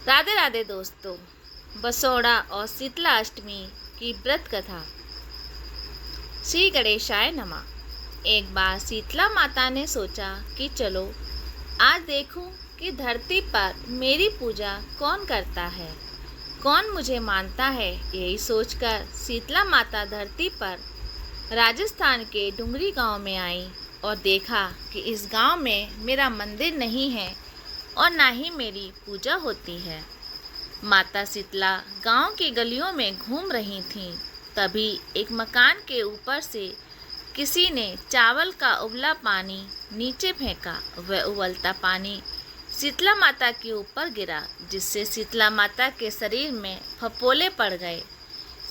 राधे राधे दोस्तों। बसोड़ा और शीतला अष्टमी की व्रत कथा। श्री गणेशाय नमः। एक बार शीतला माता ने सोचा कि चलो आज देखूं कि धरती पर मेरी पूजा कौन करता है, कौन मुझे मानता है। यही सोचकर शीतला माता धरती पर राजस्थान के डुंगरी गांव में आई और देखा कि इस गांव में मेरा मंदिर नहीं है और ना ही मेरी पूजा होती है। माता शीतला गांव की गलियों में घूम रही थीं। तभी एक मकान के ऊपर से किसी ने चावल का उबला पानी नीचे फेंका। वह उबलता पानी शीतला माता के ऊपर गिरा, जिससे शीतला माता के शरीर में फफोले पड़ गए।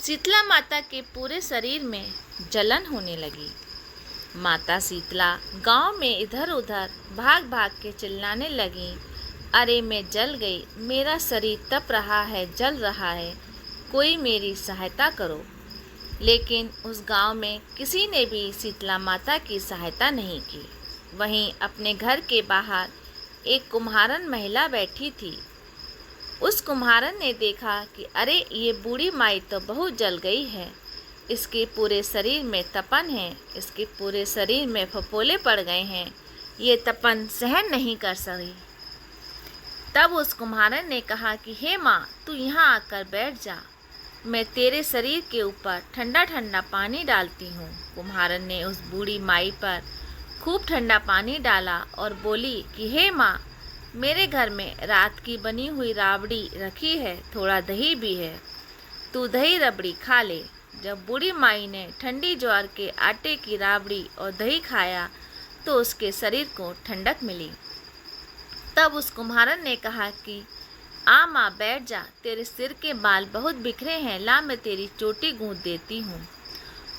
शीतला माता के पूरे शरीर में जलन होने लगी। माता शीतला गांव में इधर उधर भाग भाग के चिल्लाने लगी, अरे मैं जल गई, मेरा शरीर तप रहा है, जल रहा है, कोई मेरी सहायता करो। लेकिन उस गांव में किसी ने भी शीतला माता की सहायता नहीं की। वहीं अपने घर के बाहर एक कुम्हारन महिला बैठी थी। उस कुम्हारन ने देखा कि अरे ये बूढ़ी माई तो बहुत जल गई है, इसके पूरे शरीर में तपन है, इसके पूरे शरीर में फफोले पड़ गए हैं, ये तपन सहन नहीं कर सकी। तब उस कुम्हारन ने कहा कि हे माँ, तू यहाँ आकर बैठ जा, मैं तेरे शरीर के ऊपर ठंडा ठंडा पानी डालती हूँ। कुम्हारन ने उस बूढ़ी माई पर खूब ठंडा पानी डाला और बोली कि हे माँ, मेरे घर में रात की बनी हुई राबड़ी रखी है, थोड़ा दही भी है, तू दही रबड़ी खा ले। जब बूढ़ी माई ने ठंडी ज्वार के आटे की राबड़ी और दही खाया तो उसके शरीर को ठंडक मिली। तब उस कुम्हारन ने कहा कि आ माँ, बैठ जा, तेरे सिर के बाल बहुत बिखरे हैं, ला मैं तेरी चोटी गूंथ देती हूँ।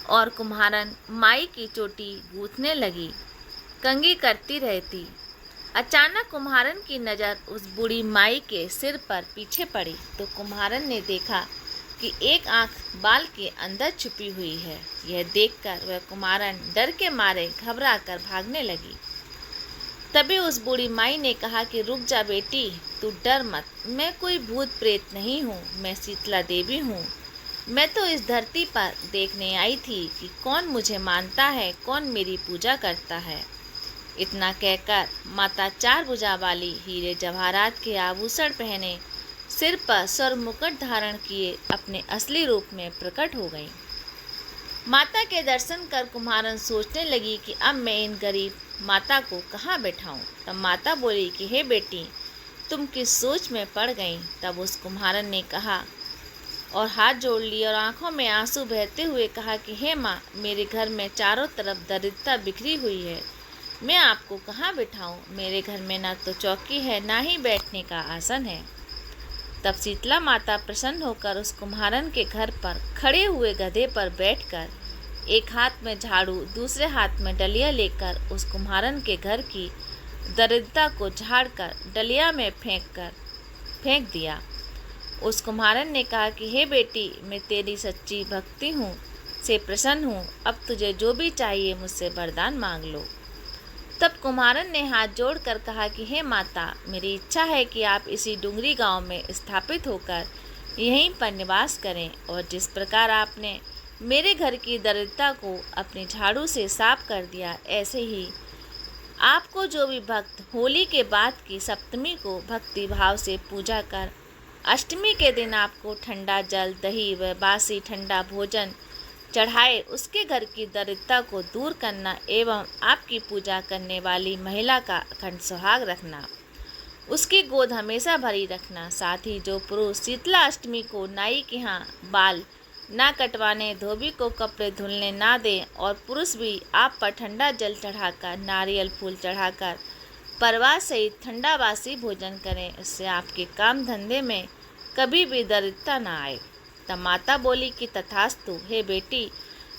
और कुम्हारन माई की चोटी गूंथने लगी, कंघी करती रहती। अचानक कुम्हारन की नज़र उस बूढ़ी माई के सिर पर पीछे पड़ी तो कुम्हारन ने देखा कि एक आंख बाल के अंदर छुपी हुई है। यह देखकर वह कुम्हारन डर के मारे घबरा कर भागने लगी। तभी उस बूढ़ी माई ने कहा कि रुक जा बेटी, तू डर मत, मैं कोई भूत प्रेत नहीं हूँ, मैं शीतला देवी हूँ। मैं तो इस धरती पर देखने आई थी कि कौन मुझे मानता है, कौन मेरी पूजा करता है। इतना कहकर माता चार भुजा वाली हीरे जवाहरात के आभूषण पहने, सिर पर स्वर मुकुट धारण किए अपने असली रूप में प्रकट हो गई। माता के दर्शन कर कुम्हारन सोचने लगी कि अब मैं इन गरीब माता को कहाँ बैठाऊं। तब माता बोली कि हे बेटी, तुम किस सोच में पड़ गई। तब उस कुम्हारन ने कहा और हाथ जोड़ लिए और आंखों में आंसू बहते हुए कहा कि हे माँ, मेरे घर में चारों तरफ दरिद्रता बिखरी हुई है, मैं आपको कहाँ बैठाऊं। मेरे घर में ना तो चौकी है, ना ही बैठने का आसन है। तब शीतला माता प्रसन्न होकर उस कुम्हारन के घर पर खड़े हुए गधे पर बैठकर एक हाथ में झाड़ू, दूसरे हाथ में डलिया लेकर उस कुम्हारन के घर की दरिद्रता को झाड़कर डलिया में फेंक दिया। उस कुम्हारन ने कहा कि हे बेटी, मैं तेरी सच्ची भक्ति से प्रसन्न हूँ, अब तुझे जो भी चाहिए मुझसे वरदान मांग लो। तब कुम्हारन ने हाथ जोड़कर कहा कि हे माता, मेरी इच्छा है कि आप इसी डुंगरी गांव में स्थापित होकर यहीं पर निवास करें, और जिस प्रकार आपने मेरे घर की दरिद्रता को अपने झाड़ू से साफ कर दिया, ऐसे ही आपको जो भी भक्त होली के बाद की सप्तमी को भक्ति भाव से पूजा कर अष्टमी के दिन आपको ठंडा जल, दही व बासी ठंडा भोजन चढ़ाए, उसके घर की दरिद्रता को दूर करना एवं आपकी पूजा करने वाली महिला का अखंड सुहाग रखना, उसकी गोद हमेशा भरी रखना। साथ ही जो पुरुष शीतला अष्टमी को नाई के यहाँ बाल ना कटवाने, धोबी को कपड़े धुलने ना दें और पुरुष भी आप पर ठंडा जल चढ़ाकर, नारियल फूल चढ़ाकर परिवार सहित ठंडा बासी भोजन करें, इससे आपके काम धंधे में कभी भी दरिद्रता ना आए। तब माता बोली कि तथास्तु, हे बेटी,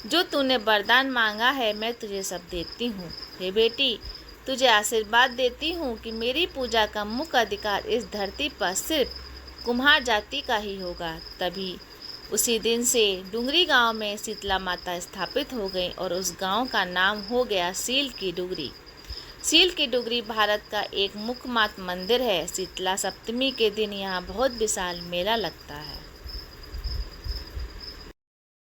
जो तूने वरदान मांगा है मैं तुझे सब देती हूँ। हे बेटी, तुझे आशीर्वाद देती हूँ कि मेरी पूजा का मुख्य अधिकार इस धरती पर सिर्फ कुम्हार जाति का ही होगा। तभी उसी दिन से डुंगरी गांव में शीतला माता स्थापित हो गई और उस गांव का नाम हो गया सील की डुंगरी। सील की डुगरी भारत का एक मुख्य मंदिर है। शीतला सप्तमी के दिन यहाँ बहुत विशाल मेला लगता है।